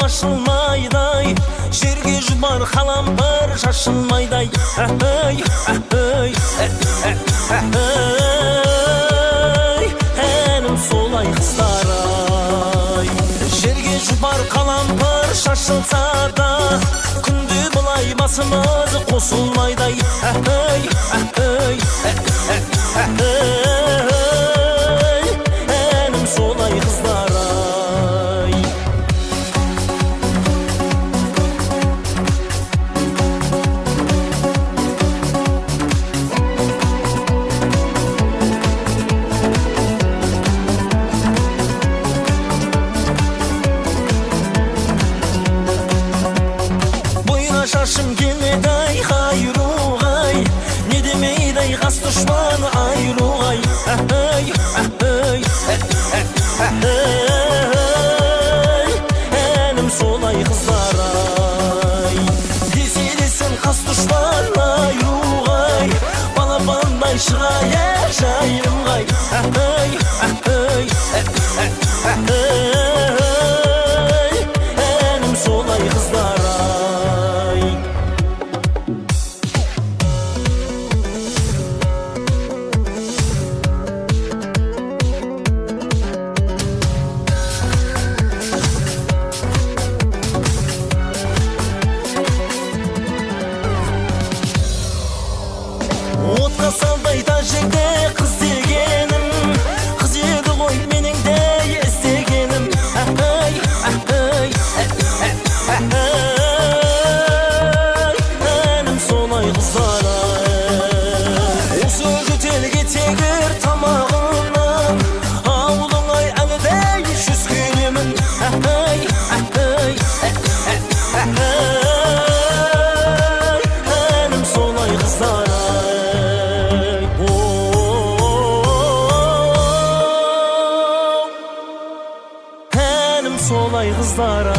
Ашылмайдай, жерге жұбар қалампыр шашылмайдай. Әнім солай қыздар-ай. Жерге жұбар қалампыр шашылса да, күнде бұлай басымыз қосылмайдай. Әнім солай қыздар-ай. Шашым келмейдай қайруғай, не демейдай қас дұшман айруғай. Әнім солай қыздар-ай. Десе десін қас дұшман айруғай, балапандай шығай жайымғай. Әнім солай қыздар-ай. Отқа салдай жерде қыз дегенім, қыз еді ғой менің де естегенім. Әнім солай қыздар-ай. Осы жөтелге тегір тамағынан, ауылыңай әлідей жүз келемін. Әнім солай қыздар-ай. Солай қыздар-ай.